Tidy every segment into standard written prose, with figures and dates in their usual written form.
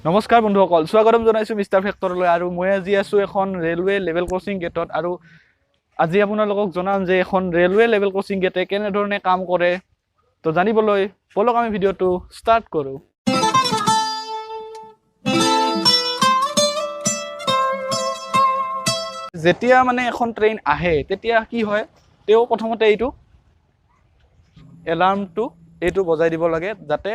নমস্কাৰ বন্ধুসকল, স্বাগতম জনাইছোঁ মিষ্টাৰ ফেক্টৰলৈ। আৰু মই আজি আছোঁ এখন ৰেলৱে লেভেল ক্ৰছিং গেটত। আৰু আজি আপোনালোকক জনাম যে এখন ৰেলৱে লেভেল ক্ৰছিং গেটে কেনেধৰণে কাম কৰে। তো জানিবলৈ বলক আমি ভিডিঅ'টো ষ্টাৰ্ট কৰোঁ। যেতিয়া মানে এখন ট্ৰেইন আহে তেতিয়া কি হয়, তেওঁ প্ৰথমতে এইটো এলাৰ্মটো বজাই দিব লাগে, যাতে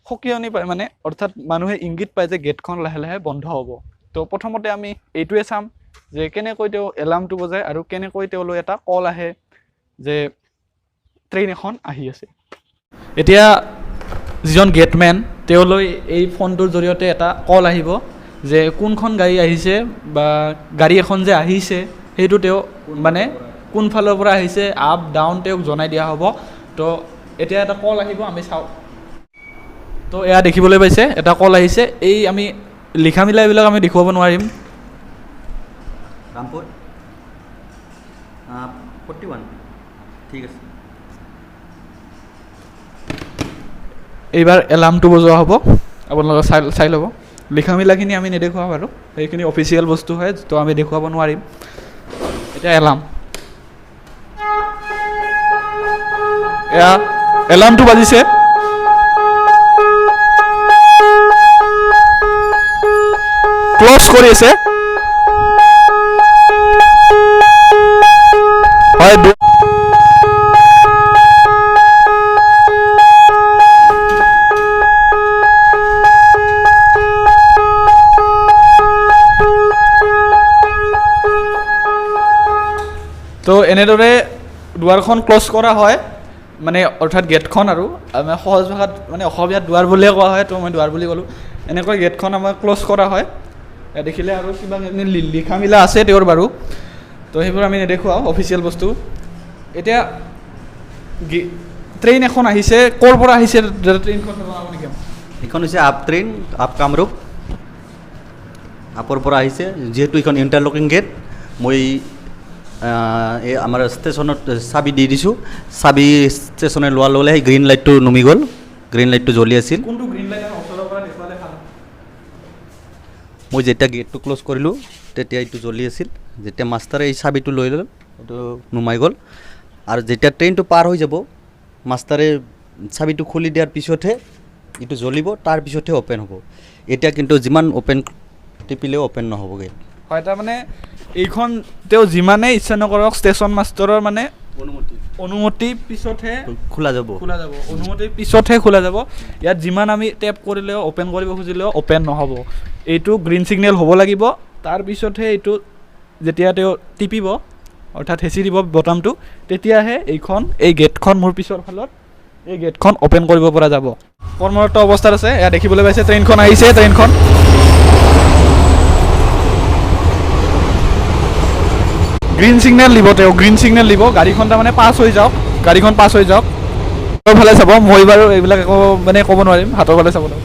সকিয়নি পায়, মানে অৰ্থাৎ মানুহে ইংগিত পায় যে গেটখন লাহে লাহে বন্ধ হ'ব। তো প্ৰথমতে আমি এইটোৱে চাম যে কেনেকৈ তেওঁ এলাৰ্মটো বজায় আৰু কেনেকৈ তেওঁলৈ এটা কল আহে যে ট্ৰেইন এখন আহি আছে। এতিয়া যিজন গেটমেন তেওঁলৈ এই ফোনটোৰ জৰিয়তে এটা কল আহিব যে কোনখন গাড়ী আহিছে বা গাড়ী এখন যে আহিছে সেইটো তেওঁ মানে কোনফালৰ পৰা আহিছে, আপ ডাউন তেওঁক জনাই দিয়া হ'ব। তো এতিয়া এটা কল আহিব, আমি চাওঁ। তো এয়া দেখিবলৈ পাইছে এটা কল আহিছে। এই আমি লিখা মিলা এইবিলাক আমি দেখুৱাব নোৱাৰিম। ৰামপুৰ 41 ঠিক আছে। এইবাৰ এলাৰ্মটো বজোৱা হ'ব, আপোনালোকে চাই ল'ব। লিখা মিলাখিনি আমি নেদেখুৱাম বাৰু, সেইখিনি অফিচিয়েল বস্তু হয়, তো আমি দেখুৱাব নোৱাৰিম। এতিয়া এলাৰ্মটো বাজিছে। ক্ল'জ কৰি আছে হয়। তো এনেদৰে দুৱাৰখন ক্ল'জ কৰা হয়, মানে অৰ্থাৎ গেটখন। আৰু আমাৰ সহজ ভাষাত মানে অসমীয়াত দুৱাৰ বুলিয়ে কোৱা হয়, তো মই দুৱাৰ বুলি ক'লোঁ। এনেকৈ গেটখন আমাৰ ক্ল'জ কৰা হয়। দেখিলে আৰু কিবা লিখা মিলা আছে তেওঁৰ বাৰু, তো সেইবোৰ আমি নেদেখুৱাওঁ, অফিচিয়েল বস্তু। এতিয়া ট্ৰেইন এখন আহিছে, ক'ৰ পৰা আহিছে ট্ৰেইনখন জনাব নেকি? এইখন হৈছে আপ ট্ৰেইন, আপ কামৰূপ আপৰ পৰা আহিছে। যিহেতু এইখন ইণ্টাৰলকিং গেট, মই এই আমাৰ ষ্টেচনত চাবি দি দিছোঁ। চাবি ষ্টেচনে লোৱাৰ লগে লগে সেই গ্ৰীণ লাইটটো নুমি গ'ল, গ্ৰীণ লাইটটো জ্বলি আছিল। কোনটো গ্ৰীণ লাইট ওচৰৰ পৰা দেখুৱালে ভাল? মই যেতিয়া গেটটো ক্ল'জ কৰিলোঁ তেতিয়া এইটো জ্বলি আছিল। যেতিয়া মাষ্টাৰে এই চাবিটো লৈ ল'ল, এইটো নুমাই গ'ল। আৰু যেতিয়া ট্ৰেইনটো পাৰ হৈ যাব, মাষ্টাৰে চাবিটো খুলি দিয়াৰ পিছতহে এইটো জ্বলিব, তাৰপিছতহে অ'পেন হ'ব। এতিয়া কিন্তু যিমান অ'পেন টিপিলেও অ'পেন নহ'ব গেট। হয়, তাৰমানে এইখন তেওঁ যিমানেই ইচ্ছা নকৰক, ষ্টেচন মাষ্টৰৰ মানে অনুমতি পিছতহে খোলা যাব। অনুমতিৰ পিছতহে খোলা যাব। ইয়াত যিমান আমি টেপ কৰিলেও, অ'পেন কৰিব খুজিলেও অ'পেন নহ'ব। এইটো গ্ৰীণ ছিগনেল হ'ব লাগিব, তাৰপিছতহে এইটো যেতিয়া তেওঁ টিপিব, অৰ্থাৎ হেঁচি দিব বটামটো, তেতিয়াহে এই গেটখন মোৰ পিছৰ ফালত এই গেটখন অ'পেন কৰিব পৰা যাব। কৰ্মৰত অৱস্থাত আছে। এয়া দেখিবলৈ পাইছে ট্ৰেইনখন আহিছে। ট্ৰেইনখন গ্ৰীণ ছিগনেল দিব, তেওঁ গ্ৰীণ ছিগনেল দিব। গাড়ীখন তাৰমানে পাছ হৈ যাওক, গাড়ীখন পাছ হৈ যাওক। হাতৰ ফালে চাব, মই বাৰু এইবিলাক একো মানে ক'ব নোৱাৰিম, হাতৰ ফালে চাব লাগিব।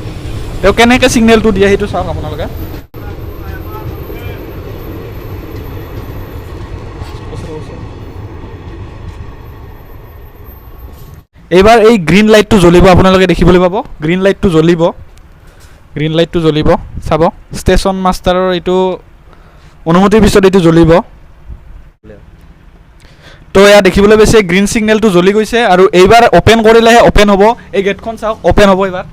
তেওঁ কেনেকৈ ছিগনেলটো দিয়ে সেইটো চাওক আপোনালোকে। এইবাৰ এই গ্ৰীণ লাইটটো জ্বলিব, আপোনালোকে দেখিবলৈ পাব। গ্ৰীণ লাইটটো জ্বলিব, চাব। ষ্টেচন মাষ্টাৰৰ এইটো অনুমতিৰ পিছত এইটো জ্বলিব। তো এয়া দেখিবলৈ পাইছে গ্ৰীণ ছিগনেলটো জ্বলি গৈছে। আৰু এইবাৰ অ'পেন কৰিলেহে অ'পেন হ'ব। এই গেটখন চাওক, অ'পেন হ'ব এইবাৰ।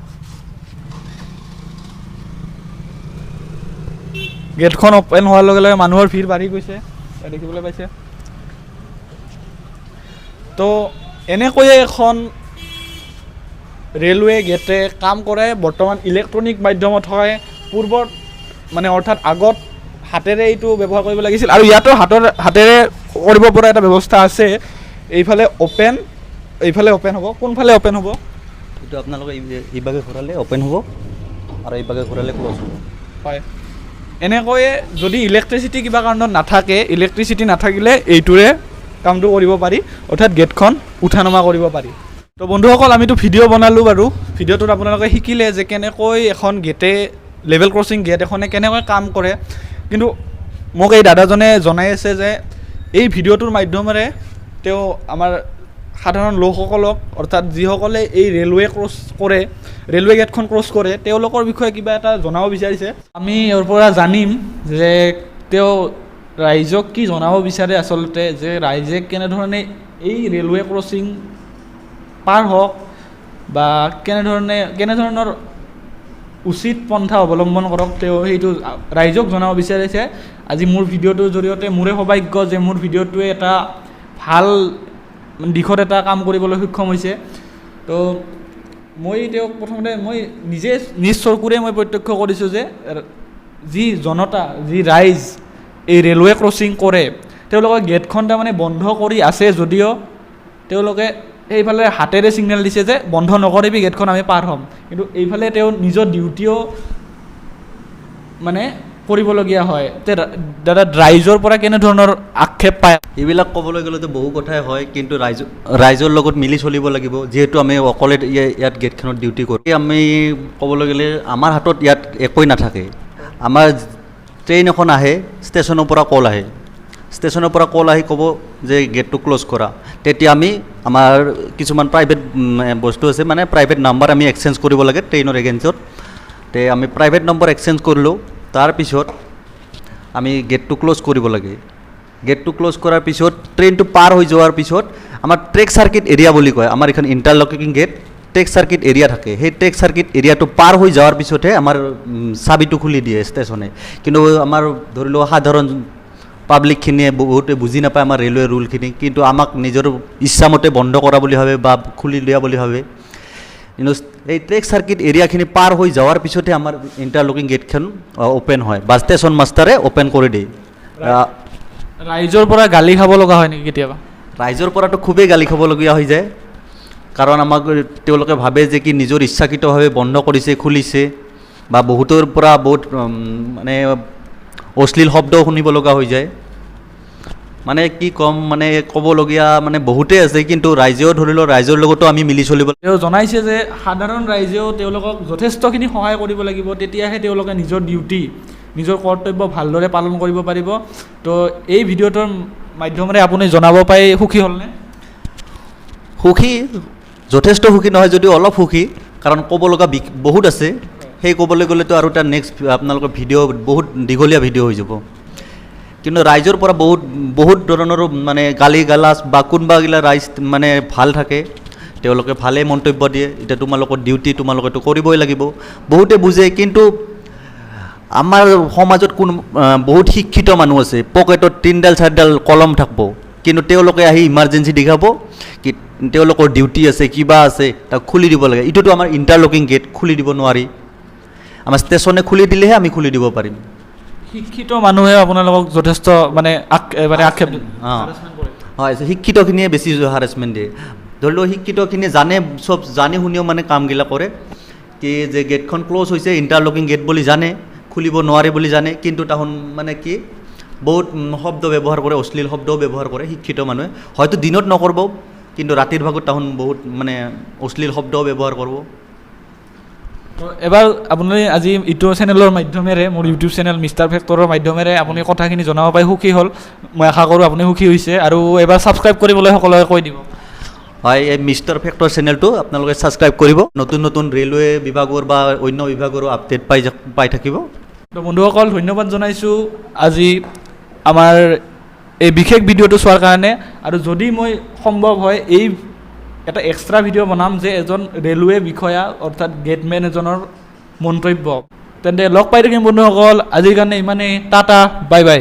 গেটখন অ'পেন হোৱাৰ লগে লগে মানুহৰ ভিৰ বাঢ়ি গৈছে, দেখিবলৈ পাইছে। তো এনেকৈয়ে এখন ৰেলৱে গেটে কাম কৰে। বৰ্তমান ইলেক্ট্ৰনিক মাধ্যমত হয়, পূৰ্বত মানে অৰ্থাৎ আগত হাতেৰে এইটো ব্যৱহাৰ কৰিব লাগিছিল। আৰু ইয়াতো হাতেৰে কৰিব পৰা এটা ব্যৱস্থা আছে। এইফালে অ'পেন, এইফালে অ'পেন হ'ব। কোনফালে অ'পেন হ'ব? এইটো আপোনালোকে এইভাগে ঘূৰালে অ'পেন হ'ব, আৰু এইভাগে ঘূৰালে ক্ল'জ হ'ব। হয়, এনেকৈয়ে যদি ইলেক্ট্ৰিচিটি কিবা কাৰণত নাথাকে, ইলেক্ট্ৰিচিটি নাথাকিলে এইটোৰে কামটো কৰিব পাৰি, অৰ্থাৎ গেটখন উঠা নমা কৰিব পাৰি। তো বন্ধুসকল, আমিতো ভিডিঅ' বনালোঁ বাৰু। ভিডিঅ'টোত আপোনালোকে শিকিলে যে কেনেকৈ এখন গেটে, লেভেল ক্ৰছিং গেট এখনে কেনেকৈ কাম কৰে। কিন্তু মোক এই দাদাজনে জনাই আছে যে এই ভিডিঅ'টোৰ মাধ্যমেৰে তেওঁ আমাৰ সাধাৰণ লোকসকলক অৰ্থাৎ যিসকলে এই ৰেলৱে ক্ৰছ কৰে ৰেলৱে গেটখন ক্ৰছ কৰে তেওঁলোকৰ বিষয়ে কিবা এটা জনাব বিচাৰিছে আমি ইয়াৰ পৰা জানিম যে তেওঁ ৰাইজক কি জনাব বিচাৰে আচলতে যে ৰাইজে কেনেধৰণে এই ৰেলৱে ক্ৰছিং পাৰ হওক বা কেনেধৰণৰ উচিত পন্থা অৱলম্বন কৰক তেওঁ সেইটো ৰাইজক জনাব বিচাৰিছে আজি মোৰ ভিডিঅ'টোৰ জৰিয়তে মোৰে সৌভাগ্য যে মোৰ ভিডিঅ'টোৱে এটা ভাল দিশত এটা কাম কৰিবলৈ সক্ষম হৈছে তো মই তেওঁক প্ৰথমতে মই নিজে নিজ চকুৰে মই প্ৰত্যক্ষ কৰিছোঁ যে যি জনতা যি ৰাইজ এই ৰেলৱে ক্ৰছিং কৰে তেওঁলোকে গেটখন তাৰমানে বন্ধ কৰি আছে যদিও তেওঁলোকে এইফালে হাতেৰে ছিগনেল দিছে যে বন্ধ নকৰিবি গেটখন আমি পাৰ হ'ম কিন্তু এইফালে তেওঁ নিজৰ ডিউটিও মানে কৰিবলগীয়া হয় দাদা ৰাইজৰ পৰা কেনেধৰণৰ আক্ষেপ পায় এইবিলাক ক'বলৈ গ'লেতো বহু কথাই হয় কিন্তু ৰাইজৰ লগত মিলি চলিব লাগিব যিহেতু আমি অকলে ইয়াত গেটখনত ডিউটি কৰোঁ আমি ক'বলৈ গ'লে আমাৰ হাতত ইয়াত একোৱেই নাথাকে আমাৰ ট্ৰেইন এখন আহে ষ্টেচনৰ পৰা কল আহে ষ্টেচনৰ পৰা কল আহি ক'ব যে গেটটো ক্ল'জ কৰা তেতিয়া আমি আমাৰ কিছুমান প্ৰাইভেট বস্তু আছে মানে প্ৰাইভেট নাম্বাৰ আমি এক্সচেঞ্জ কৰিব লাগে ট্ৰেইনৰ এগেঞ্চত তে আমি প্ৰাইভেট নম্বৰ এক্সচেঞ্জ কৰিলোঁ তাৰপিছত আমি গেটটো ক্ল'জ কৰিব লাগে গেটটো ক্ল'জ কৰাৰ পিছত ট্ৰেইনটো পাৰ হৈ যোৱাৰ পিছত আমাৰ ট্ৰেক চাৰ্কিট এৰিয়া বুলি কয় আমাৰ এখন interlocking gate track circuit area থাকে সেই ট্ৰেক চাৰ্কিট এৰিয়াটো পাৰ হৈ যোৱাৰ পিছতহে আমাৰ চাবিটো খুলি দিয়ে ষ্টেচনে কিন্তু আমাৰ ধৰি লওক সাধাৰণ পাব্লিকখিনিয়ে বহুতে বুজি নাপায় আমাৰ ৰেলৱে ৰুলখিনি কিন্তু আমাক নিজৰ ইচ্ছামতে বন্ধ কৰা বুলি ভাবে বা খুলি দিয়া বুলি ভাবে কিন্তু এই ট্ৰেক চাৰ্কিট এৰিয়াখিনি পাৰ হৈ যোৱাৰ পিছতহে আমাৰ ইণ্টাৰলকিং গেটখন অ'পেন হয় বা ষ্টেচন মাষ্টাৰে অ'পেন কৰি দিয়ে ৰাইজৰ পৰা গালি খাব লগা হয় নেকি কেতিয়াবা ৰাইজৰ পৰাতো খুবেই গালি খাবলগীয়া হৈ যায় কাৰণ আমাক তেওঁলোকে ভাবে যে কি নিজৰ ইচ্ছাকৃতভাৱে বন্ধ কৰিছে খুলিছে বা বহুতৰ পৰা বহুত মানে অশ্লীল শব্দও শুনিব লগা হৈ যায় মানে কি ক'ম মানে ক'বলগীয়া মানে বহুতেই আছে কিন্তু ৰাইজেও ধৰি লওক ৰাইজৰ লগতো আমি মিলি চলিব তেওঁ জনাইছে যে সাধাৰণ ৰাইজেও তেওঁলোকক যথেষ্টখিনি সহায় কৰিব লাগিব তেতিয়াহে তেওঁলোকে নিজৰ ডিউটি নিজৰ কৰ্তব্য ভালদৰে পালন কৰিব পাৰিব তো এই ভিডিঅ'টোৰ মাধ্যমেৰে আপুনি জনাব পাই সুখী হ'লনে সুখী যথেষ্ট সুখী নহয় যদিও অলপ সুখী কাৰণ ক'ব লগা বহুত আছে সেই ক'বলৈ গ'লেতো আৰু এটা নেক্সট আপোনালোকৰ ভিডিঅ' বহুত দীঘলীয়া ভিডিঅ' হৈ যাব কিন্তু ৰাইজৰ পৰা বহুত ধৰণৰ মানে গালি গালাজ বা কোনোবাগিলা ৰাইজ মানে ভাল থাকে তেওঁলোকে ভালে মন্তব্য দিয়ে এতিয়া তোমালোকৰ ডিউটি তোমালোকেতো কৰিবই লাগিব বহুতে বুজে কিন্তু আমাৰ সমাজত বহুত শিক্ষিত মানুহ আছে পকেটত 3ডাল 4ডাল কলম থাকিব কিন্তু তেওঁলোকে আহি ইমাৰ্জেঞ্চি দেখাব কি তেওঁলোকৰ ডিউটি আছে কিবা আছে তাক খুলি দিব লাগে এইটোতো আমাৰ ইণ্টাৰলকিং গেট খুলি দিব নোৱাৰি আমাৰ ষ্টেচনে খুলি দিলেহে আমি খুলি দিব পাৰিম শিক্ষিত মানুহে আপোনালোকক যথেষ্ট মানে আক্ষেপ হয় শিক্ষিতখিনিয়ে বেছি হাৰাচমেণ্ট দিয়ে ধৰি লওক শিক্ষিতখিনিয়ে চব জানি শুনিও মানে কামগিলা কৰে কি যে গেটখন ক্ল'জ হৈছে ইণ্টাৰলকিং গেট বুলি জানে খুলিব নোৱাৰে বুলি জানে কিন্তু তাহোন মানে কি বহুত শব্দ ব্যৱহাৰ কৰে অশ্লীল শব্দও ব্যৱহাৰ কৰে শিক্ষিত মানুহে হয়তো দিনত নকৰিব কিন্তু ৰাতিৰ ভাগত তাহোন বহুত মানে অশ্লীল শব্দও ব্যৱহাৰ কৰিব তো এবাৰ আপুনি আজি ইউটিউব চেনেলৰ মাধ্যমেৰে মোৰ ইউটিউব চেনেল মিষ্টাৰ ফেক্টৰৰ মাধ্যমেৰে আপুনি কথাখিনি জনাব পাই সুখী হ'ল মই আশা কৰোঁ আপুনি সুখী হৈছে আৰু এবাৰ ছাবস্ক্ৰাইব কৰিবলৈ সকলোকে কৈ দিব হয় এই মিষ্টাৰ ফেক্টৰ চেনেলটো আপোনালোকে ছাবস্ক্ৰাইব কৰিব নতুন নতুন ৰেলৱে বিভাগৰ বা অন্য বিভাগৰো আপডেট পাই থাকিব তো বন্ধুসকল ধন্যবাদ জনাইছোঁ আজি আমাৰ এই বিশেষ ভিডিঅ'টো চোৱাৰ কাৰণে আৰু যদি মই সম্ভৱ হয় এই এটা এক্সট্ৰা ভিডিঅ' বনাম যে এজন ৰেলৱে বিষয়া অৰ্থাৎ গেটমেন এজনৰ মন্তব্য তেন্তে লগ পাই থাকিম বন্ধুসকল আজিৰ কাৰণে ইমানেই টাটা বাই বাই